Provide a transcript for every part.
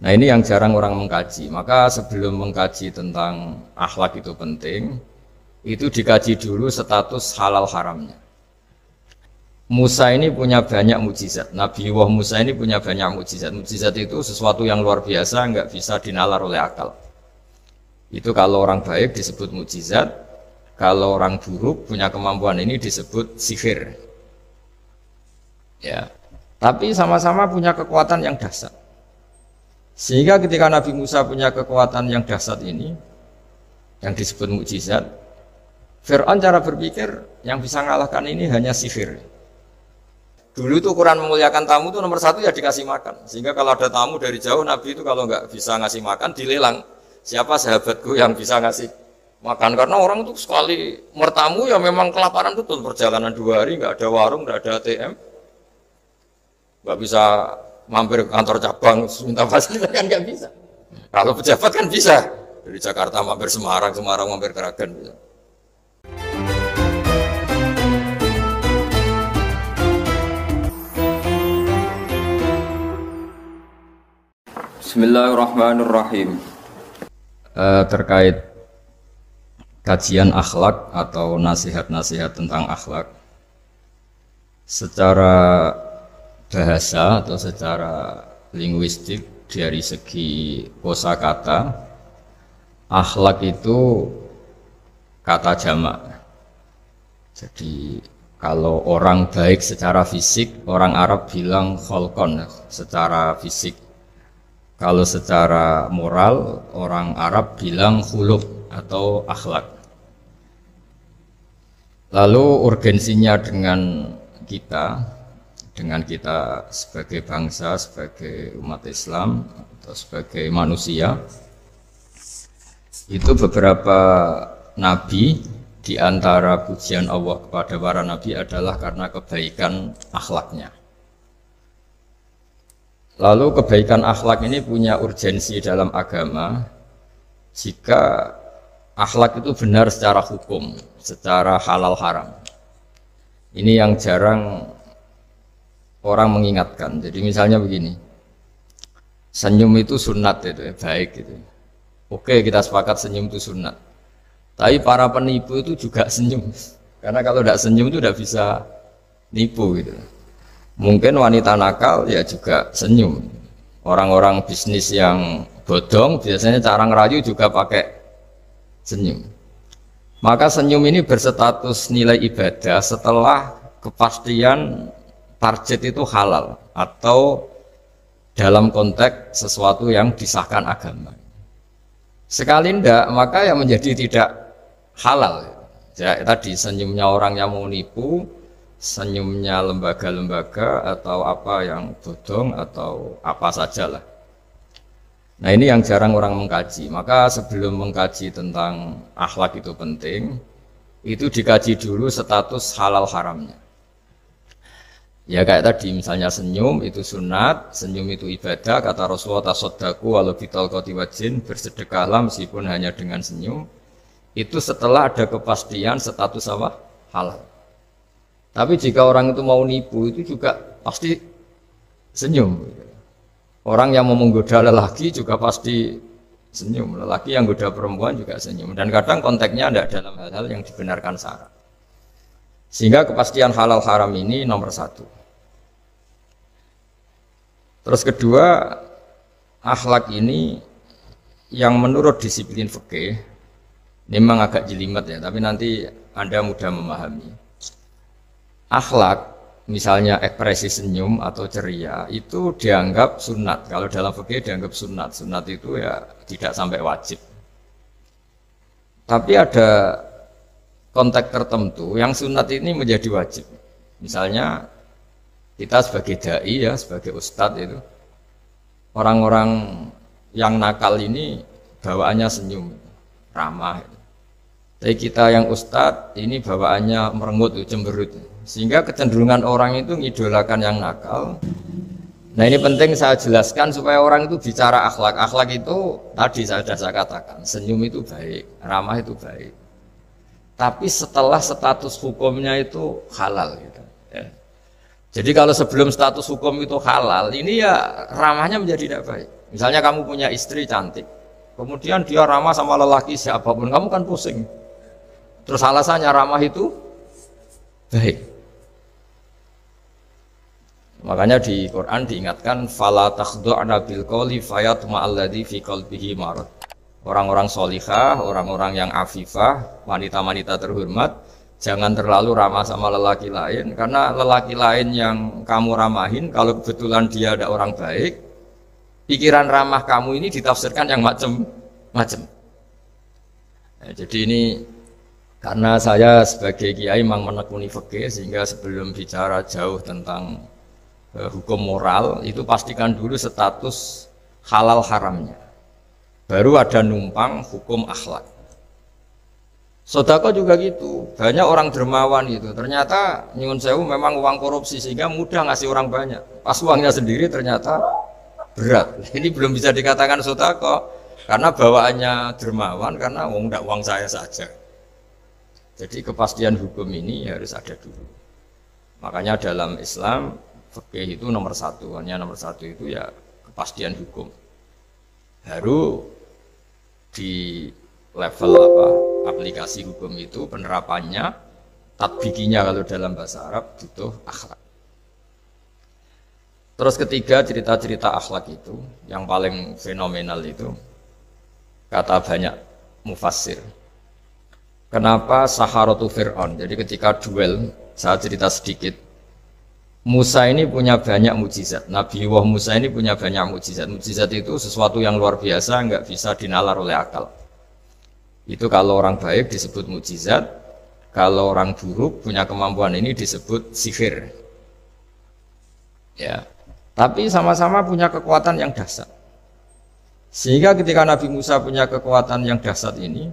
Nah ini yang jarang orang mengkaji. Maka sebelum mengkaji tentang akhlak itu penting, itu dikaji dulu status halal haramnya. Musa ini punya banyak mukjizat. Nabi Musa ini punya banyak mukjizat. Mukjizat itu sesuatu yang luar biasa, nggak bisa dinalar oleh akal. Itu kalau orang baik disebut mukjizat, kalau orang buruk punya kemampuan ini disebut sihir. Ya, tapi sama-sama punya kekuatan yang dahsyat. Sehingga ketika Nabi Musa punya kekuatan yang dahsyat ini, yang disebut mukjizat, Fir'aun cara berpikir yang bisa mengalahkan ini hanya sihir. Dulu itu ukuran memuliakan tamu itu nomor satu ya dikasih makan. Sehingga kalau ada tamu dari jauh, Nabi itu kalau nggak bisa ngasih makan dilelang. Siapa sahabatku yang bisa ngasih makan? Karena orang itu sekali bertamu ya memang kelaparan betul. Perjalanan 2 hari nggak ada warung, nggak ada ATM, nggak bisa mampir ke kantor cabang minta fasilitas kan nggak bisa. Kalau pejabat kan bisa. Dari Jakarta mampir Semarang, Semarang mampir Kragen bisa. Bismillahirrahmanirrahim. Terkait kajian akhlak atau nasihat-nasihat tentang akhlak, secara bahasa atau secara linguistik dari segi kosakata, akhlak itu kata jamak. Jadi kalau orang baik secara fisik, orang Arab bilang kholqon secara fisik. Kalau secara moral, orang Arab bilang khuluq atau akhlak. Lalu urgensinya dengan kita sebagai bangsa, sebagai umat Islam, atau sebagai manusia, itu beberapa nabi, di antara pujian Allah kepada para nabi adalah karena kebaikan akhlaknya. Lalu kebaikan akhlak ini punya urgensi dalam agama jika akhlak itu benar secara hukum, secara halal haram. Ini yang jarang orang mengingatkan. Jadi misalnya begini, senyum itu sunat itu baik gitu. Oke, kita sepakat senyum itu sunat. Tapi para penipu itu juga senyum. Karena kalau tidak senyum itu tidak bisa nipu gitu. Mungkin wanita nakal ya juga senyum. Orang-orang bisnis yang bodong biasanya cara ngerayu juga pakai senyum. Maka senyum ini berstatus nilai ibadah setelah kepastian target itu halal atau dalam konteks sesuatu yang disahkan agama. Sekali ndak, maka yang menjadi tidak halal. Ya, tadi senyumnya orang yang mau nipu, senyumnya lembaga-lembaga atau apa yang bodong atau apa sajalah. Nah ini yang jarang orang mengkaji. Maka sebelum mengkaji tentang akhlak itu penting, itu dikaji dulu status halal haramnya. Ya kayak tadi misalnya senyum itu sunat, senyum itu ibadah, kata Rasulullah tasaddaku walau bitalqati wajhin, bersedekahlah meskipun hanya dengan senyum. Itu setelah ada kepastian status apa? Halal. Tapi jika orang itu mau nipu itu juga pasti senyum. Orang yang mau menggoda lelaki juga pasti senyum. Lelaki yang goda perempuan juga senyum. Dan kadang konteksnya tidak dalam hal-hal yang dibenarkan syarak. Sehingga kepastian halal haram ini nomor satu. Terus kedua, akhlak ini yang menurut disiplin fikih memang agak jelimet ya, tapi nanti Anda mudah memahami. Akhlak, misalnya ekspresi senyum atau ceria, itu dianggap sunat. Kalau dalam fikih dianggap sunat. Sunat itu ya tidak sampai wajib. Tapi ada konteks tertentu yang sunat ini menjadi wajib. Misalnya kita sebagai dai ya, sebagai ustadz itu, orang-orang yang nakal ini bawaannya senyum, ramah. Tapi kita yang ustadz ini bawaannya merengut, cemberut. Sehingga kecenderungan orang itu ngidolakan yang nakal. Nah ini penting saya jelaskan supaya orang itu bicara akhlak. Akhlak itu tadi saya katakan, senyum itu baik, ramah itu baik. Tapi setelah status hukumnya itu halal gitu, ya. Jadi kalau sebelum status hukum itu halal, ini ya ramahnya menjadi tidak baik. Misalnya kamu punya istri cantik, kemudian dia ramah sama lelaki siapapun, kamu kan pusing. Terus alasannya ramah itu baik. Makanya di Quran diingatkan fala takhdu'na bil qawli fayatma alladzi fi qalbihi marad. Orang-orang solihah, orang-orang yang afifah, wanita-wanita terhormat, jangan terlalu ramah sama lelaki lain, karena lelaki lain yang kamu ramahin, kalau kebetulan dia ada orang baik, pikiran ramah kamu ini ditafsirkan yang macam-macam. Nah, jadi ini karena saya sebagai kiai memang menekuni fikih, sehingga sebelum bicara jauh tentang hukum moral, itu pastikan dulu status halal haramnya. Baru ada numpang hukum akhlak. Sodako juga gitu, banyak orang dermawan itu, ternyata nyuwun sewu memang uang korupsi sehingga mudah ngasih orang banyak. Pas uangnya sendiri ternyata berat. Ini belum bisa dikatakan sodako karena bawaannya dermawan, karena uang saya saja. Jadi kepastian hukum ini harus ada dulu. Makanya dalam Islam fikih itu nomor satu, hanya nomor satu itu ya kepastian hukum. Baru di level aplikasi hukum itu penerapannya, tatbikinya kalau dalam bahasa Arab butuh akhlak. Terus ketiga, cerita-cerita akhlak itu yang paling fenomenal itu kata banyak mufassir. Kenapa Saharatu Fir'aun? Jadi ketika duel, saya cerita sedikit. Musa ini punya banyak mukjizat. Nabi Musa ini punya banyak mukjizat. Mukjizat itu sesuatu yang luar biasa, nggak bisa dinalar oleh akal. Itu kalau orang baik disebut mukjizat, kalau orang buruk punya kemampuan ini disebut sihir. Ya, tapi sama-sama punya kekuatan yang dahsyat. Sehingga ketika Nabi Musa punya kekuatan yang dahsyat ini,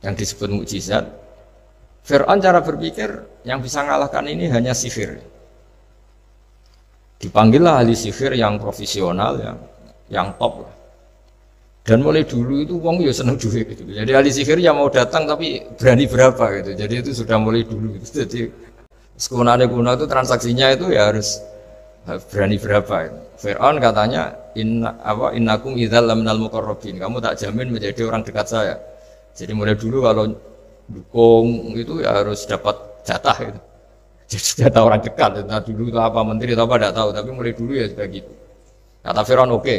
yang disebut mukjizat, Fir'aun cara berpikir yang bisa mengalahkan ini hanya sihir. Dipanggillah ahli sihir yang profesional, yang top. Dan mulai dulu itu wong ya seneng duit gitu. Jadi ahli sihir yang mau datang tapi berani berapa gitu. Jadi itu sudah mulai dulu gitu. Jadi sekunane kuno itu transaksinya itu ya harus berani berapa gitu. Fir'aun katanya innakum idzal laminal muqarrabin. Kamu tak jamin menjadi orang dekat saya. Jadi mulai dulu kalau dukung itu ya harus dapat jatah gitu. Jadi jatah orang dekat. Nah, dulu itu apa menteri atau apa tidak tahu, tapi mulai dulu ya sudah gitu. Kata Fir'aun oke.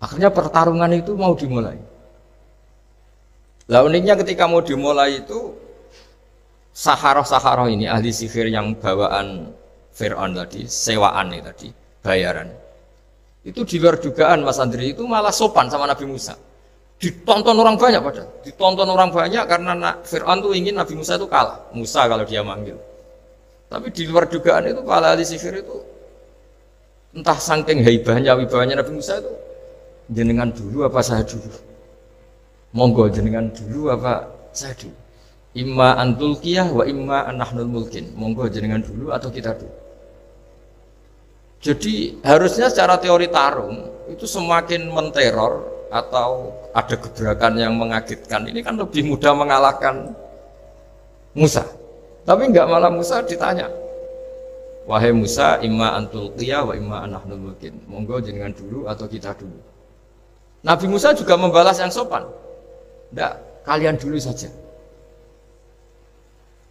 Akhirnya pertarungan itu mau dimulai. Lah uniknya ketika mau dimulai itu Saharah ini ahli sihir yang bawaan Fir'aun tadi, sewaan nih tadi, bayaran. Itu di luar dugaan Mas Andri itu malah sopan sama Nabi Musa. Ditonton orang banyak padahal. Ditonton orang banyak karena Fir'aun tuh ingin Nabi Musa itu kalah. Musa kalau dia manggil. Tapi di luar dugaan itu para ahli sihir itu entah saking wibahnya Nabi Musa itu, jenengan dulu apa saya dulu? Monggo jenengan dulu apa saya dulu? Imma antulkiyah wa imma anahnul mulkin. Monggo jenengan dulu atau kita dulu. Jadi harusnya secara teori tarung itu semakin menteror atau ada gebrakan yang mengagetkan, ini kan lebih mudah mengalahkan Musa. Tapi enggak, malah Musa ditanya, wahai Musa, imma antulqiyah wa imma anahnul mulkin. Monggo jenengan dulu atau kita dulu. Nabi Musa juga membalas yang sopan. Enggak, kalian dulu saja.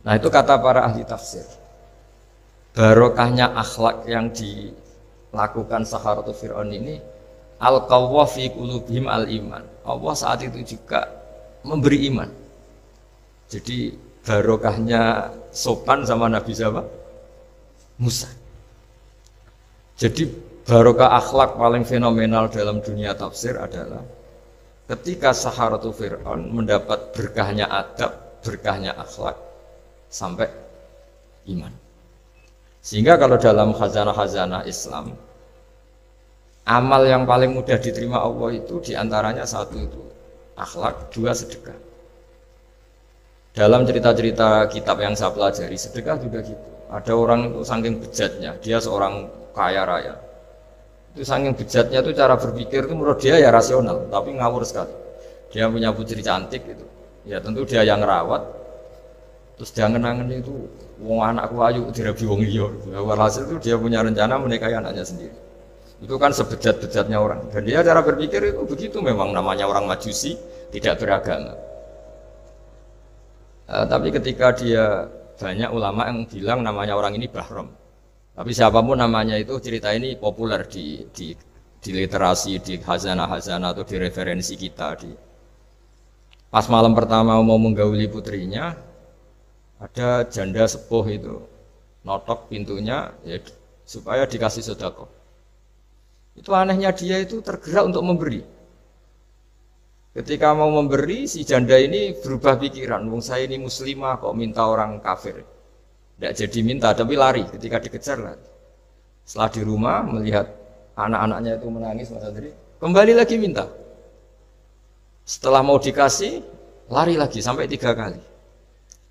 Nah itu kata para ahli tafsir. Barokahnya akhlak yang dilakukan Saharatu Fir'aun ini, al-qawwa fi qulubihim al-iman. Allah saat itu juga memberi iman. Jadi barokahnya sopan sama Nabi siapa? Musa. Jadi barokah akhlak paling fenomenal dalam dunia tafsir adalah ketika Saharatu Fir'aun mendapat berkahnya adab, berkahnya akhlak sampai iman. Sehingga kalau dalam khazanah-khazanah Islam, amal yang paling mudah diterima Allah itu diantaranya satu itu akhlak, dua sedekah. Dalam cerita-cerita kitab yang saya pelajari, sedekah juga gitu. Ada orang itu saking bejatnya, dia seorang kaya raya. Itu saking bejatnya itu cara berpikir itu menurut dia ya rasional, tapi ngawur sekali. Dia punya putri cantik gitu. Ya tentu dia yang rawat. Terus dia ngenangan itu, wong anakku ayu dirabi wong liya. Walhasil itu dia punya rencana menikahi anaknya sendiri. Itu kan sebejat-bejatnya orang. Dan dia cara berpikir itu begitu, memang namanya orang Majusi, tidak beragama. Tapi ketika dia, banyak ulama yang bilang namanya orang ini Bahram. Tapi siapapun namanya itu, cerita ini populer di literasi, di hazanah-hazanah atau di referensi kita. Pas malam pertama mau menggauli putrinya, ada janda sepuh itu notok pintunya ya, supaya dikasih sedekah. Itu anehnya dia itu tergerak untuk memberi. Ketika mau memberi, si janda ini berubah pikiran. Wong saya ini muslimah kok minta orang kafir. Tidak jadi minta, tapi lari ketika dikejar lari. Setelah di rumah melihat anak-anaknya itu menangis, Mas Andri, kembali lagi minta. Setelah mau dikasih, lari lagi sampai 3 kali.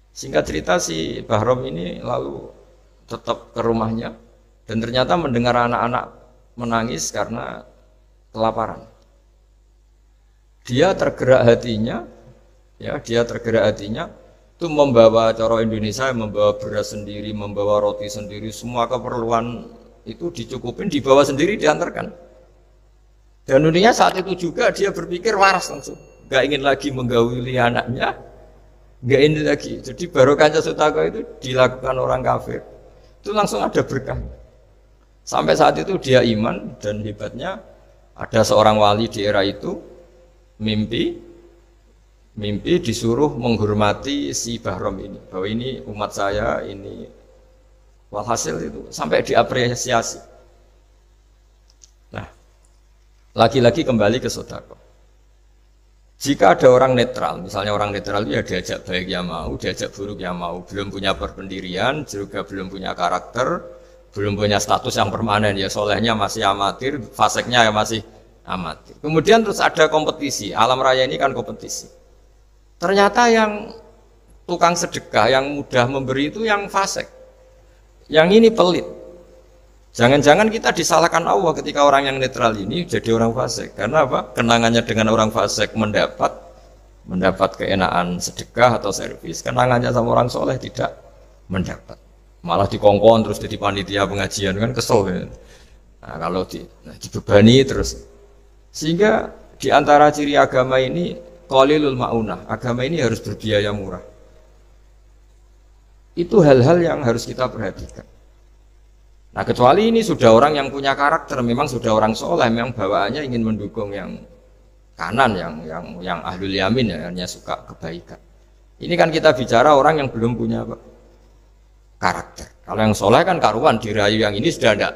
Singkat cerita si Bahram ini lalu tetap ke rumahnya dan ternyata mendengar anak-anak menangis karena kelaparan. Dia tergerak hatinya, itu membawa cara Indonesia, membawa beras sendiri, membawa roti sendiri, semua keperluan itu dicukupin, dibawa sendiri, diantarkan. Dan uniknya saat itu juga dia berpikir waras langsung, nggak ingin lagi menggauli anaknya, nggak ingin lagi. Jadi barokahnya sedekah itu dilakukan orang kafir, itu langsung ada berkah. Sampai saat itu dia iman, dan hebatnya ada seorang wali di era itu mimpi disuruh menghormati si Bahram ini, bahwa ini umat saya, ini walhasil itu sampai diapresiasi. Nah, lagi-lagi kembali ke sedekah. Jika ada orang netral, misalnya orang netral itu ya diajak baik ya mau, diajak buruk ya mau, belum punya perpendirian, juga belum punya karakter, belum punya status yang permanen, ya solehnya masih amatir, faseknya ya masih amatir. Kemudian terus ada kompetisi, alam raya ini kan kompetisi. Ternyata yang tukang sedekah, yang mudah memberi itu yang fasek, yang ini pelit. Jangan-jangan kita disalahkan Allah ketika orang yang netral ini jadi orang fasek. Karena apa? Kenangannya dengan orang fasek mendapat keenaan sedekah atau servis, kenangannya sama orang soleh tidak mendapat. Malah dikongkon terus jadi panitia pengajian, kan kesel kan. Nah, kalau dibebani terus, sehingga diantara ciri agama ini qalilul maunah, agama ini harus berbiaya murah. Itu hal-hal yang harus kita perhatikan. Nah, kecuali ini sudah orang yang punya karakter, memang sudah orang soleh, memang bawaannya ingin mendukung yang kanan, yang ahlul yamin, ya, hanya suka kebaikan. Ini kan kita bicara orang yang belum punya apa? Karakter. Kalau yang soleh kan karuan, dirayu yang ini sudah ada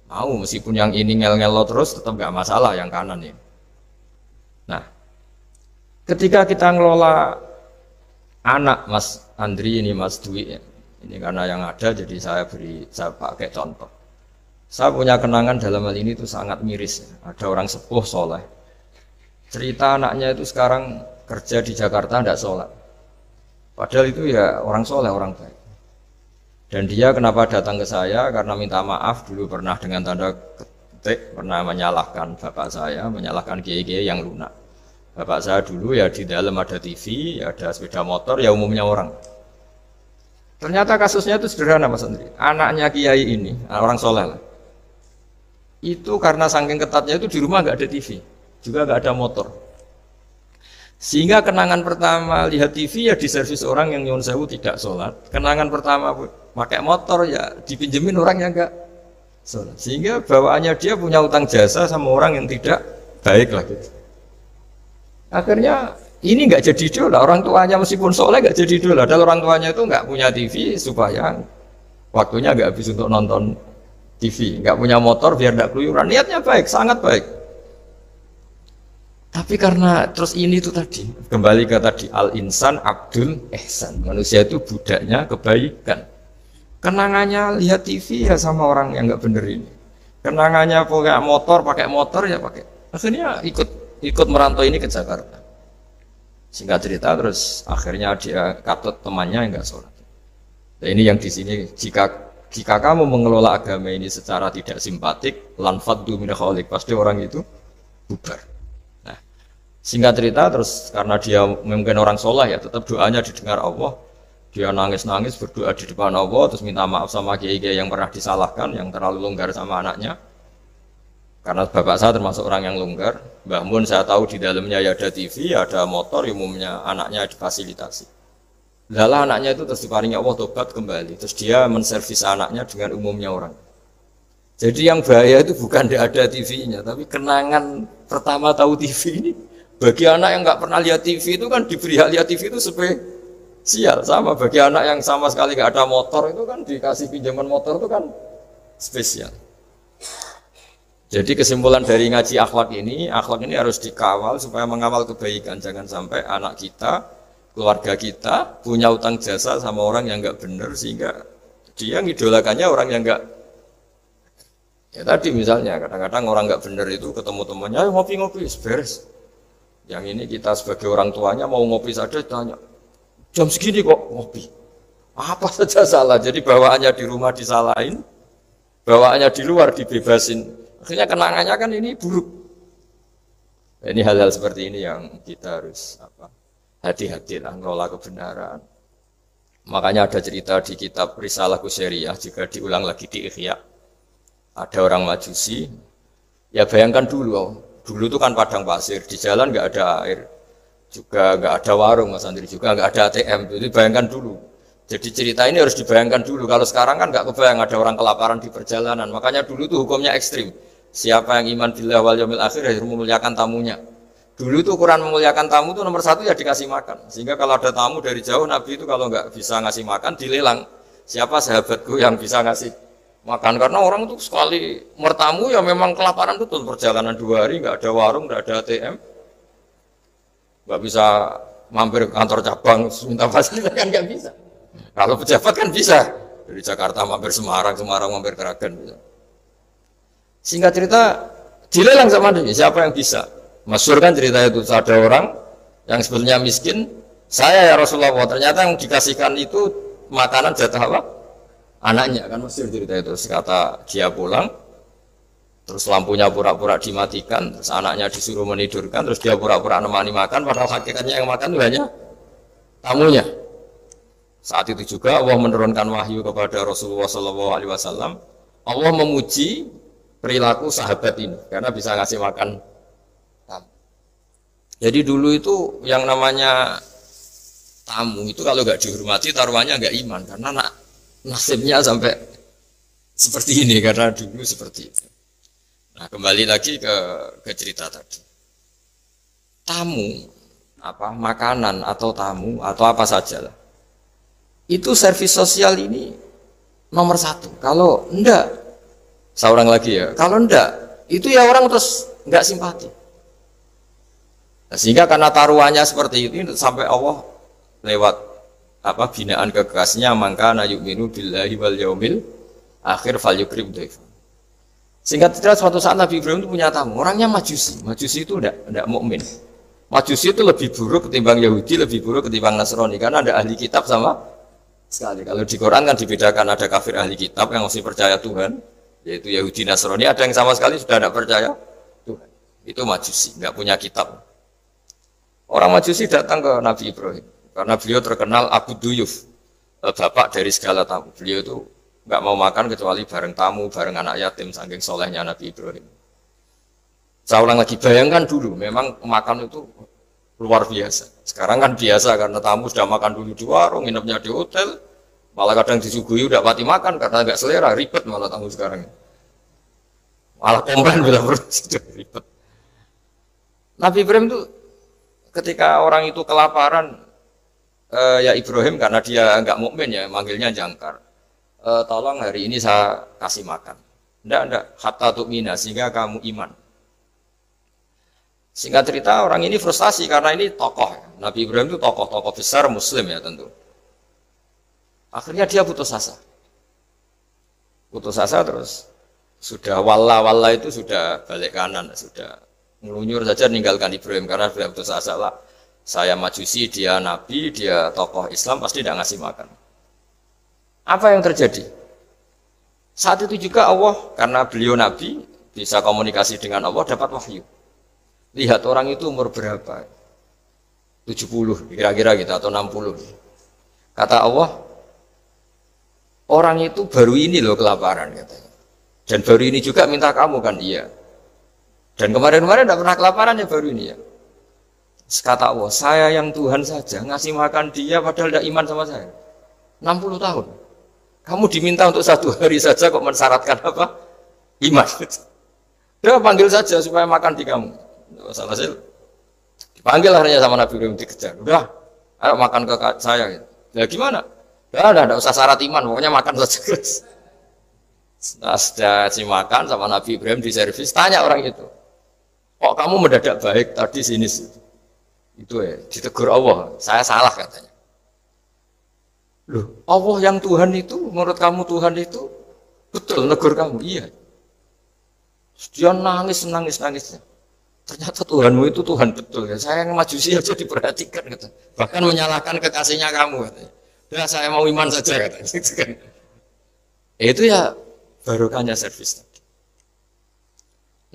mau, meskipun yang ini ngel-ngelo terus tetap nggak masalah yang kanan ini. Nah, ketika kita ngelola anak Mas Andri ini, Mas Dwi ini karena yang ada jadi saya pakai contoh. Saya punya kenangan dalam hal ini itu sangat miris. Ada orang sepuh soleh, cerita anaknya itu sekarang kerja di Jakarta tidak sholat, padahal itu ya orang soleh, orang baik. Dan dia kenapa datang ke saya? Karena minta maaf dulu pernah dengan tanda ketik pernah menyalahkan bapak saya, menyalahkan kiai-kiai yang lunak. Bapak saya dulu ya di dalam ada TV, ada sepeda motor, ya umumnya orang. Ternyata kasusnya itu sederhana Mas Andri. Anaknya kiai ini, orang soleh lah, itu karena saking ketatnya itu di rumah nggak ada TV, juga nggak ada motor. Sehingga kenangan pertama lihat TV ya diservis orang yang nyuwun sewu tidak sholat. Kenangan pertama pakai motor ya dipinjemin orang yang enggak sholat. Sehingga bawaannya dia punya utang jasa sama orang yang tidak baik lah gitu. Akhirnya ini enggak jadi idola, orang tuanya meskipun soleh enggak jadi idola. Dan orang tuanya itu enggak punya TV supaya waktunya enggak habis untuk nonton TV, enggak punya motor biar enggak keluyuran. Niatnya baik, sangat baik. Tapi karena terus ini tuh tadi, kembali ke tadi al-insan abdul ihsan, manusia itu budaknya kebaikan. Kenangannya lihat TV ya sama orang yang nggak bener ini. Kenangannya pakai motor ya pakai. Akhirnya ikut merantau ini ke Jakarta. Singkat cerita terus akhirnya dia katut temannya yang nggak sholat. Nah, ini yang di sini jika kamu mengelola agama ini secara tidak simpatik, lanfaddu min khaliq, pasti orang itu bubar. Singkat cerita terus karena dia mungkin orang soleh ya tetap doanya didengar Allah, dia nangis-nangis berdoa di depan Allah terus minta maaf sama kiai-kiai yang pernah disalahkan, yang terlalu longgar sama anaknya. Karena bapak saya termasuk orang yang longgar. Mbah Mun saya tahu di dalamnya ya ada TV, ada motor, umumnya anaknya difasilitasi. Lalu anaknya itu terus diparingi Allah tobat kembali. Terus dia menservis anaknya dengan umumnya orang. Jadi yang bahaya itu bukan tidak ada TV-nya, tapi kenangan pertama tahu TV ini. Bagi anak yang nggak pernah lihat TV itu kan diberi hak lihat TV itu spesial. Sama bagi anak yang sama sekali nggak ada motor itu kan dikasih pinjaman motor itu kan spesial. Jadi kesimpulan dari ngaji akhlak ini harus dikawal supaya mengawal kebaikan. Jangan sampai anak kita, keluarga kita punya utang jasa sama orang yang nggak benar sehingga dia ngidolakannya orang yang nggak. Ya tadi misalnya kadang-kadang orang nggak benar itu ketemu temannya, ayo ngopi-ngopi, beres. Yang ini kita sebagai orang tuanya mau ngopi saja tanya, jam segini kok ngopi? Apa saja salah. Jadi bawaannya di rumah disalahin, bawaannya di luar dibebasin. Akhirnya kenangannya kan ini buruk. Ini hal-hal seperti ini yang kita harus hati-hati lah ngelola kebenaran. Makanya ada cerita di kitab Risalah Qusairiyah juga diulang lagi di Ihya. Ada orang Majusi. Ya bayangkan dulu itu kan padang pasir, di jalan nggak ada air, juga nggak ada warung Mas Andri, juga nggak ada ATM. Jadi bayangkan dulu. Jadi cerita ini harus dibayangkan dulu. Kalau sekarang kan nggak kebayang ada orang kelaparan di perjalanan. Makanya dulu tuh hukumnya ekstrim. Siapa yang iman billah wal yaumil akhir harus memuliakan tamunya. Dulu tuh ukuran memuliakan tamu tuh nomor satu ya dikasih makan. Sehingga kalau ada tamu dari jauh, Nabi itu kalau nggak bisa ngasih makan dilelang. Siapa sahabatku yang bisa ngasih makan? Karena orang itu sekali mertamu ya memang kelaparan betul. Perjalanan 2 hari nggak ada warung, nggak ada ATM, nggak bisa mampir ke kantor cabang minta fasilitas kan nggak bisa. Kalau pejabat kan bisa dari Jakarta mampir Semarang mampir Kragen bisa. Singkat cerita dilelang sama dia, siapa yang bisa? Masyhur kan cerita itu, ada orang yang sebetulnya miskin, saya ya Rasulullah, ternyata yang dikasihkan itu makanan jatah apa? Anaknya, kan masyhur cerita itu. Kata dia pulang, terus lampunya pura-pura dimatikan, terus anaknya disuruh menidurkan, terus dia pura-pura nemani makan, padahal hakikatnya yang makan itu hanya tamunya. Saat itu juga Allah menurunkan wahyu kepada Rasulullah SAW. Allah memuji perilaku sahabat ini karena bisa ngasih makan tamu. Jadi dulu itu yang namanya tamu itu kalau nggak dihormati taruhannya nggak iman, karena nasibnya sampai seperti ini karena dulu seperti itu. Nah kembali lagi ke cerita tadi. Tamu makanan atau tamu atau apa sajalah. Itu servis sosial ini nomor 1. Kalau enggak, seorang lagi ya, kalau enggak, itu ya orang terus enggak simpati. Nah, sehingga karena taruhannya seperti itu sampai Allah lewat binaan kekasihnya, maka na yu'minu billahi wal yaumil akhir falyukrim dhaifan. Sehingga tidak suatu saat Nabi Ibrahim itu punya tamu, orangnya Majusi. Majusi itu enggak mukmin. Majusi itu lebih buruk ketimbang Yahudi, lebih buruk ketimbang Nasrani karena ada ahli kitab sama sekali. Kalau di Quran kan dibedakan, ada kafir ahli kitab yang masih percaya Tuhan, yaitu Yahudi Nasrani, ada yang sama sekali sudah tidak percaya Tuhan. Itu Majusi, nggak punya kitab. Orang Majusi datang ke Nabi Ibrahim karena beliau terkenal Abu Duyuf, bapak dari segala tamu. Beliau itu nggak mau makan kecuali bareng tamu, bareng anak yatim, saking solehnya Nabi Ibrahim. Saya ulang lagi, bayangkan dulu, memang makan itu luar biasa. Sekarang kan biasa karena tamu sudah makan dulu di warung, nginepnya di hotel, malah kadang disuguhi udah pati makan karena nggak selera, ribet malah tamu sekarang. Malah komplain bila perlu ribet. Nabi Ibrahim itu ketika orang itu kelaparan, ya Ibrahim karena dia nggak mukmin ya, manggilnya jangkar. Tolong hari ini saya kasih makan. Enggak, hatta tu'mina, sehingga kamu iman. Singkat cerita orang ini frustasi karena ini tokoh. Nabi Ibrahim itu tokoh-tokoh besar muslim ya tentu. Akhirnya dia putus asa. Putus asa terus sudah walla itu sudah balik kanan, sudah ngelunyur saja meninggalkan Ibrahim karena sudah putus asa lah. Saya Majusi, dia Nabi, dia tokoh Islam pasti tidak ngasih makan. Apa yang terjadi? Saat itu juga Allah karena beliau Nabi bisa komunikasi dengan Allah dapat wahyu. Lihat orang itu umur berapa? 70 kira-kira gitu atau 60. Kata Allah, orang itu baru ini loh kelaparan katanya. Dan baru ini juga minta kamu kan? Iya. Dan kemarin-kemarin tidak pernah kelaparan ya baru ini ya. Kata Allah, saya yang Tuhan saja ngasih makan dia padahal tidak iman sama saya. 60 tahun. Kamu diminta untuk 1 hari saja kok mensyaratkan apa? Iman. Dia panggil saja supaya makan di kamu. Salah saya. Dipanggil akhirnya sama Nabi Ibrahim dikejar. Udah, ayo makan ke saya. Ya gimana? Tidak usah syarat iman, pokoknya makan saja. Nah, sudah si makan sama Nabi Ibrahim di servis, tanya orang itu. Kok kamu mendadak baik tadi sini sih? Itu ya, ditegur Allah, saya salah katanya. Loh, Allah yang Tuhan itu, menurut kamu Tuhan itu betul negur kamu? Iya. Dia nangis. Ternyata Tuhanmu itu Tuhan betul ya. Saya yang majusi aja diperhatikan kata. Bahkan menyalahkan kekasihnya kamu katanya. Ya saya mau iman saja katanya. Itu ya barokahnya servis tadi.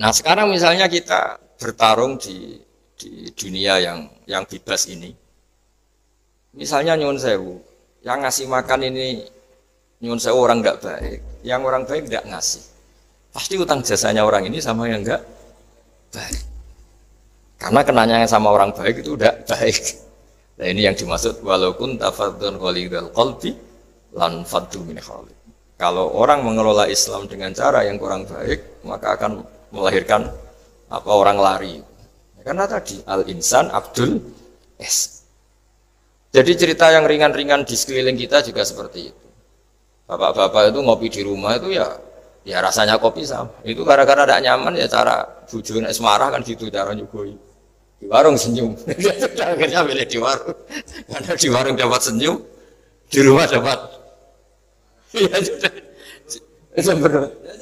Nah sekarang misalnya kita bertarung di dunia yang bebas ini. Misalnya nyuwun sewu, yang ngasih makan ini nyuwun sewu orang nggak baik, yang orang baik nggak ngasih. Pasti utang jasanya orang ini sama yang nggak baik. Karena kenanya sama orang baik itu udah baik. Nah ini yang dimaksud walaupun tafadzun qalidul qalbi lan faddu min khalid. Kalau orang mengelola Islam dengan cara yang kurang baik, maka akan melahirkan orang lari. Karena tadi al-insan abdul es. Jadi cerita yang ringan-ringan di sekeliling kita juga seperti itu. Bapak-bapak itu ngopi di rumah itu ya rasanya kopi sama. Itu gara-gara tidak nyaman ya cara bujune marah kan gitu cara nyugoi. Di warung senyum. Akhirnya milih di warung. Karena di warung dapat senyum, di rumah dapat. Ya sudah.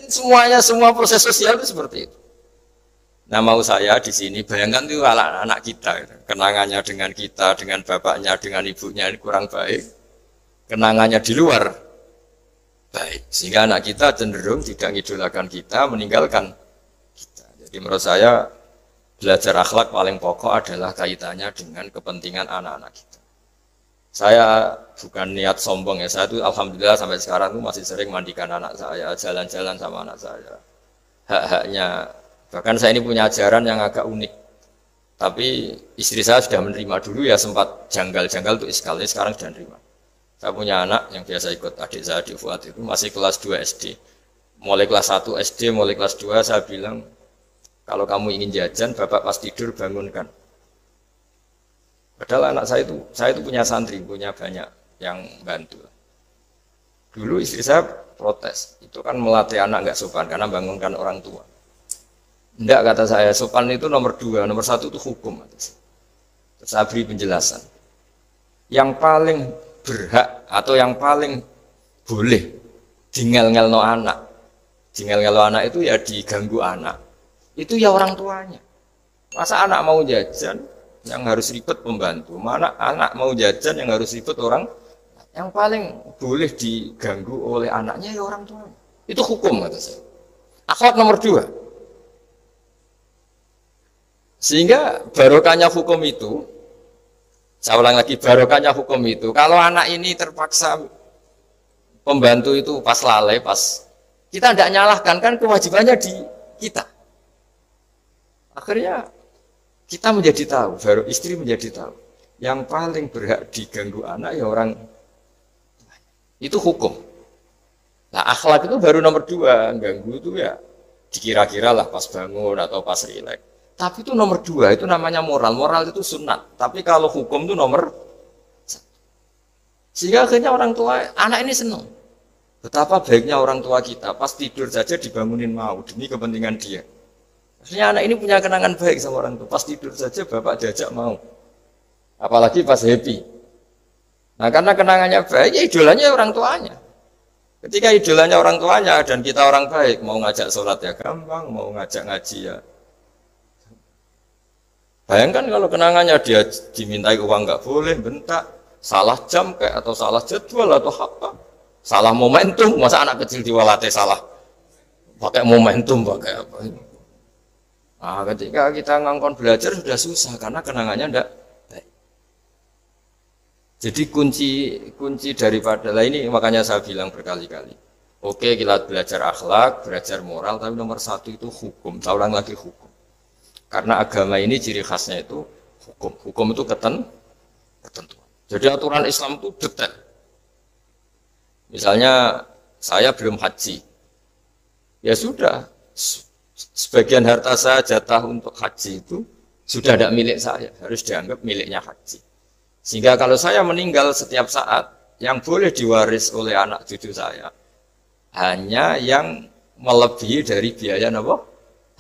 Semuanya semua proses sosial itu seperti itu. Nah mau saya di sini bayangkan tuh anak kita kenangannya dengan kita, dengan bapaknya, dengan ibunya ini kurang baik. Kenangannya di luar baik. Sehingga anak kita cenderung tidak ngidolakan kita, meninggalkan kita. Jadi menurut saya belajar akhlak paling pokok adalah kaitannya dengan kepentingan anak-anak kita. Saya bukan niat sombong ya, saya tuh alhamdulillah sampai sekarang tuh masih sering mandikan anak saya, jalan-jalan sama anak saya. Hak-haknya, bahkan saya ini punya ajaran yang agak unik. Tapi istri saya sudah menerima dulu ya sempat janggal-janggal tuh sekali, sekarang sudah menerima. Saya punya anak yang biasa ikut adik saya di Fuad itu masih kelas 2 SD. Mulai kelas 1 SD, mulai kelas 2 saya bilang, kalau kamu ingin jajan, bapak pas tidur bangunkan. Padahal anak saya itu punya santri, punya banyak yang bantu. Dulu istri saya protes, itu kan melatih anak nggak sopan karena bangunkan orang tua. Enggak kata saya, sopan itu nomor 2, nomor 1 itu hukum. Terus saya beri penjelasan. Yang paling berhak atau yang paling boleh dingel-ngelno anak. Dingel-ngelno anak itu ya diganggu anak. Itu ya orang tuanya. Masa anak mau jajan yang harus ribet pembantu, mana anak mau jajan yang harus ribet orang. Yang paling boleh diganggu oleh anaknya ya orang tuanya. Itu hukum kata saya. Akhlak nomor 2. Sehingga barokahnya hukum itu, saya ulang lagi, barokahnya hukum itu, kalau anak ini terpaksa pembantu itu pas lalai, pas kita tidak nyalahkan, kan kewajibannya di kita. Akhirnya kita menjadi tahu, baru istri menjadi tahu, yang paling berhak diganggu anak ya orang itu hukum. Nah akhlak itu baru nomor 2, ganggu itu ya dikira-kira lah pas bangun atau pas rileks. Tapi itu nomor 2, itu namanya moral. Moral itu sunat. Tapi kalau hukum itu nomor 1. Sehingga akhirnya orang tua, anak ini senang. Betapa baiknya orang tua kita, pas tidur saja dibangunin mau, demi kepentingan dia. Akhirnya anak ini punya kenangan baik sama orang tua. Pas tidur saja bapak diajak mau. Apalagi pas happy. Nah karena kenangannya baik, ya idolanya orang tuanya. Ketika idolanya orang tuanya dan kita orang baik, mau ngajak sholat ya gampang, mau ngajak ngaji ya. Bayangkan kalau kenangannya dia dimintai uang nggak boleh, bentak, salah jam kayak atau salah jadwal atau apa, salah momentum, masa anak kecil diwalate salah, pakai momentum pakai apa ini. Nah, ketika kita ngangkon belajar sudah susah karena kenangannya enggak baik. Jadi kunci daripada ini makanya saya bilang berkali-kali. Oke, kita belajar akhlak, belajar moral, tapi nomor 1 itu hukum. Saya ulang lagi hukum. Karena agama ini ciri khasnya itu hukum. Hukum itu ketentuan. Jadi aturan Islam itu detail. Misalnya saya belum haji, ya sudah, sebagian harta saya jatah untuk haji itu sudah tidak milik saya, harus dianggap miliknya haji. Sehingga kalau saya meninggal setiap saat, yang boleh diwaris oleh anak cucu saya hanya yang melebihi dari biaya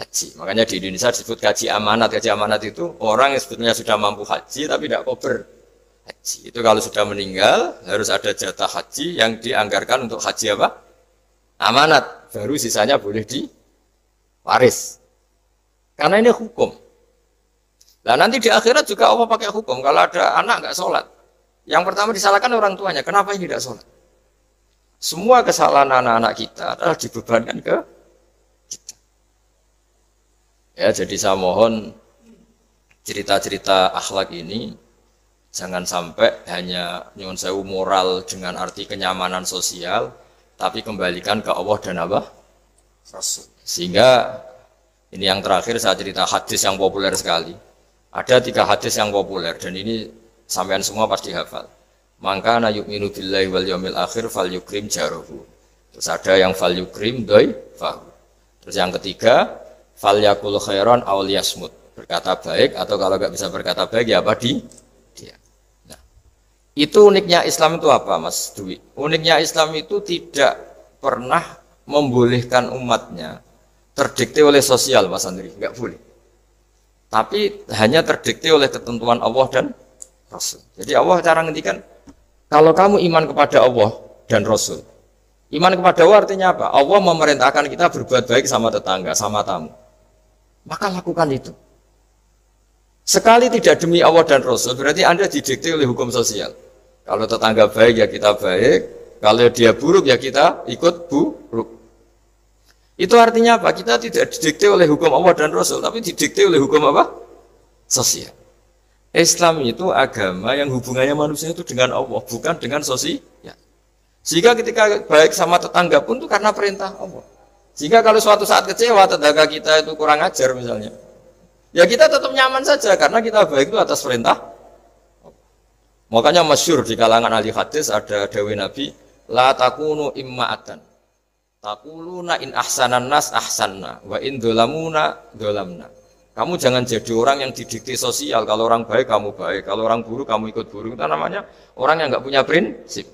haji. Makanya di Indonesia disebut gaji amanat. Gaji amanat itu orang yang sebetulnya sudah mampu haji tapi tidak kober haji. Itu kalau sudah meninggal harus ada jatah haji yang dianggarkan untuk haji apa? Amanat. Baru sisanya boleh diwaris. Karena ini hukum. Nah nanti di akhirat juga Allah pakai hukum. Kalau ada anak nggak sholat, yang pertama disalahkan orang tuanya. Kenapa ini tidak sholat? Semua kesalahan anak-anak kita adalah dibebankan ke kita. Ya, jadi saya mohon cerita-cerita akhlak ini jangan sampai hanya nyuwun sewu moral dengan arti kenyamanan sosial, tapi kembalikan ke Allah dan apa? Rasul. Sehingga ini yang terakhir saya cerita hadis yang populer sekali. Ada 3 hadis yang populer dan ini sampean semua pasti hafal. Maka na yu'minu billahi wal yaumil akhir fal yukrim jarahu. Terus ada yang fal yukrim dhaifahu. Terus yang ketiga fal yakul khairan aw liyasmut. Berkata baik atau kalau enggak bisa berkata baik ya apa dia. Nah, itu uniknya Islam itu apa Mas Dwi? Uniknya Islam itu tidak pernah membolehkan umatnya terdikte oleh sosial Mas Andri, enggak boleh. Tapi hanya terdikte oleh ketentuan Allah dan Rasul. Jadi Allah cara ngendikan, kalau kamu iman kepada Allah dan Rasul, iman kepada Allah artinya apa? Allah memerintahkan kita berbuat baik sama tetangga, sama tamu. Maka lakukan itu. Sekali tidak demi Allah dan Rasul, berarti Anda didikte oleh hukum sosial. Kalau tetangga baik ya kita baik, kalau dia buruk ya kita ikut buruk. Itu artinya apa? Kita tidak didikte oleh hukum Allah dan Rasul, tapi didikte oleh hukum apa? Sosial. Islam itu agama yang hubungannya manusia itu dengan Allah, bukan dengan sosial. Sehingga ketika baik sama tetangga pun itu karena perintah Allah. Sehingga kalau suatu saat kecewa tetangga kita itu kurang ajar misalnya, ya kita tetap nyaman saja karena kita baik itu atas perintah. Makanya masyhur di kalangan ahli hadis ada dawuh Nabi, la takunu imma'atan. Taquluna in ahsanan nas ahsanna wa in dolamuna dolamna. Kamu jangan jadi orang yang didikte sosial. Kalau orang baik kamu baik, kalau orang buruk kamu ikut buruk. Itu namanya orang yang nggak punya prinsip.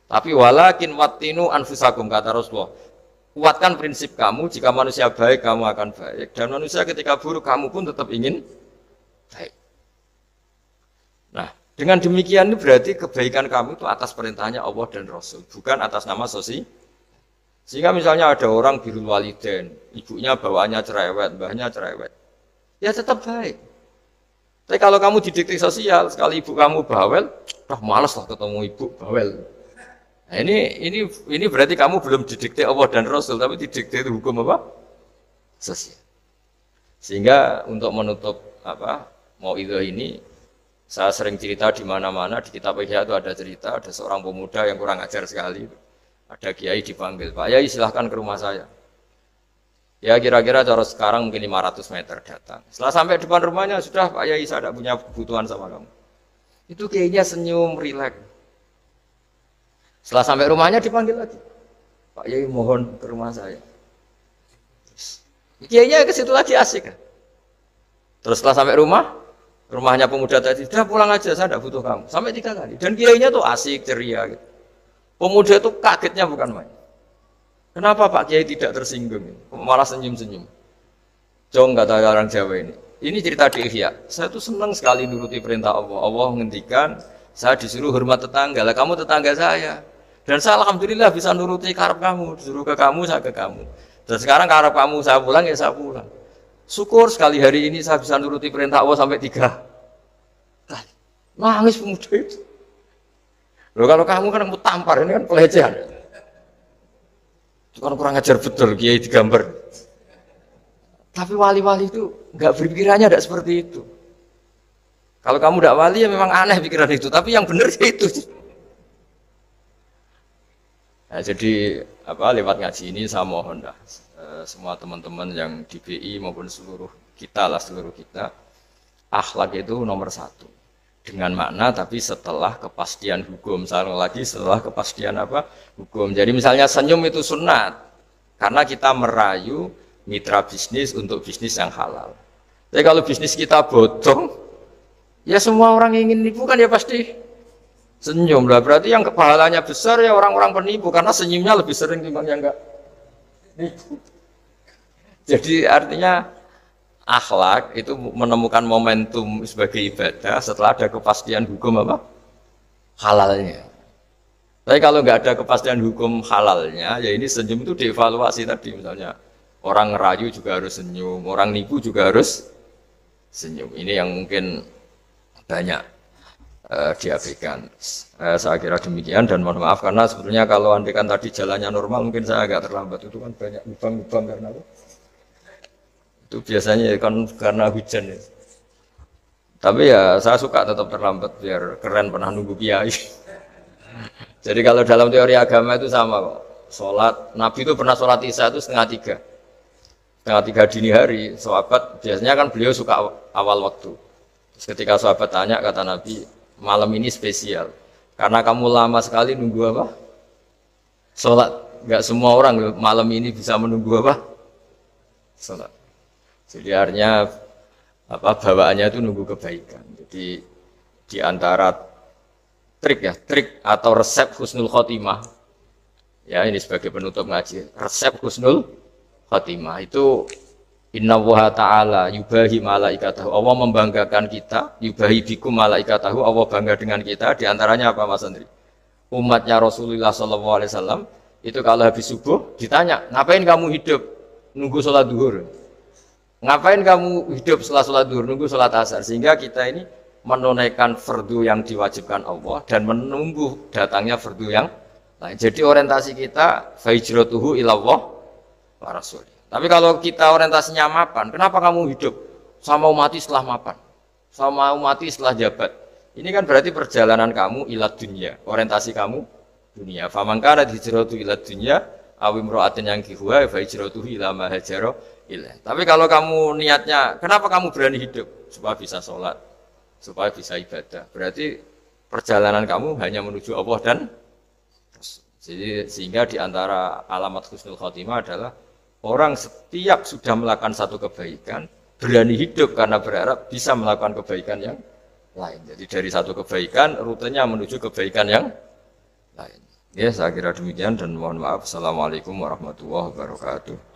Tapi walakin wattinu anfusakum, kata Rasulullah. Kuatkan prinsip kamu, jika manusia baik kamu akan baik, dan manusia ketika buruk kamu pun tetap ingin baik. Nah, dengan demikian ini berarti kebaikan kamu itu atas perintahnya Allah dan Rasul, bukan atas nama sosial. Sehingga misalnya ada orang birrul walidain, ibunya bawaannya cerewet, mbahnya cerewet, ya tetap baik. Tapi kalau kamu didikte sosial, sekali ibu kamu bawel, malas lah ketemu ibu bawel. Nah, ini berarti kamu belum didikte Allah dan Rasul, tapi didikte itu hukum apa? Sosial. Sehingga untuk menutup mauidhah ini, saya sering cerita di mana-mana di kitab Ihya itu ada cerita, ada seorang pemuda yang kurang ajar sekali. Ada kiai dipanggil, Pak Yai silahkan ke rumah saya. Ya kira-kira cara sekarang mungkin 500 meter datang. Setelah sampai depan rumahnya, sudah Pak Yai saya tidak punya kebutuhan sama kamu. Itu kiainya senyum, rileks. Setelah sampai rumahnya dipanggil lagi, Pak Yai mohon ke rumah saya. Kiainya ke situ lagi asik. Terus setelah sampai rumahnya pemuda tadi, sudah pulang aja saya tidak butuh kamu. Sampai 3 kali. Dan kiainya tuh asik, ceria gitu. Pemuda itu kagetnya bukan main. Kenapa Pak Kiai tidak tersinggung? Malah senyum-senyum. Jong kata orang Jawa ini. Ini cerita di Ihya. Saya tuh senang sekali nuruti perintah Allah. Allah menghentikan, saya disuruh hormat tetangga. Lah kamu tetangga saya. Dan saya alhamdulillah bisa nuruti karep kamu. Disuruh ke kamu, saya ke kamu. Dan sekarang karep kamu saya pulang, ya saya pulang. Syukur sekali hari ini saya bisa nuruti perintah Allah sampai 3 kali. Nangis pemuda itu. Loh kalau kamu kan mau tampar, ini kan pelecehan. Itu kan kurang ajar betul, kiai digambar. Tapi wali-wali itu nggak berpikirannya tidak seperti itu. Kalau kamu tidak wali ya memang aneh pikiran itu, tapi yang benar ya itu. Nah, jadi lewat ngaji ini saya mohon dah semua teman-teman yang di BI maupun seluruh kita, akhlak itu nomor satu. Dengan makna tapi setelah kepastian hukum. Misalnya lagi setelah kepastian apa? Hukum. Jadi misalnya senyum itu sunat karena kita merayu mitra bisnis untuk bisnis yang halal. Tapi kalau bisnis kita bodong, ya semua orang ingin nipu kan ya pasti senyum lah. Berarti yang pahalanya besar ya orang-orang penipu karena senyumnya lebih sering dibanding yang enggak nipu. Jadi artinya akhlak itu menemukan momentum sebagai ibadah setelah ada kepastian hukum apa? Halalnya. Tapi kalau nggak ada kepastian hukum halalnya, ya ini senyum itu dievaluasi tadi. Misalnya orang ngerayu juga harus senyum, orang nipu juga harus senyum. Ini yang mungkin banyak diabaikan. Saya kira demikian dan mohon maaf karena sebetulnya kalau andaikan tadi jalannya normal mungkin saya agak terlambat. Itu kan banyak lubang-lubang karena apa? Itu biasanya kan karena hujan ya. Tapi ya saya suka tetap terlambat biar keren pernah nunggu kiai. Jadi kalau dalam teori agama itu sama kok. Sholat, Nabi itu pernah sholat isya itu setengah tiga dini hari. Sahabat biasanya kan beliau suka awal waktu. Terus ketika sahabat tanya kata Nabi, malam ini spesial karena kamu lama sekali nunggu apa? Sholat. Gak semua orang malam ini bisa menunggu apa? Sholat. Jadi artinya apa bawaannya itu nunggu kebaikan. Jadi di antara trik atau resep husnul khotimah, ya ini sebagai penutup ngaji, resep husnul khotimah itu inna wa ta'ala yubahi malaikatahu, Allah membanggakan kita, yubahi bikum malaikatahu, Allah bangga dengan kita. Di antaranya apa Mas Andri? Umatnya Rasulullah SAW itu kalau habis subuh ditanya, ngapain kamu hidup nunggu sholat duhur? Ngapain kamu hidup setelah sholat duhur, nunggu sholat asar? Sehingga kita ini menunaikan fardu yang diwajibkan Allah dan menunggu datangnya fardu yang lain. Jadi orientasi kita fahijratuhu ilallah wa rasul. Tapi kalau kita orientasinya mapan, kenapa kamu hidup? Sama mati setelah mapan, sama mati setelah jabat. Ini kan berarti perjalanan kamu ila dunia, orientasi kamu dunia. Faman kana hijratu ila dunya aw imra'atin yang kihuwa fahijratuhu ila ma hajara ilaih. Tapi kalau kamu niatnya, kenapa kamu berani hidup? Supaya bisa sholat, supaya bisa ibadah. Berarti perjalanan kamu hanya menuju Allah dan jadi sehingga di antara alamat husnul khotimah adalah orang setiap sudah melakukan satu kebaikan berani hidup karena berharap bisa melakukan kebaikan yang lain. Jadi dari satu kebaikan rutenya menuju kebaikan yang lain. Ya, saya kira demikian dan mohon maaf. Assalamualaikum warahmatullahi wabarakatuh.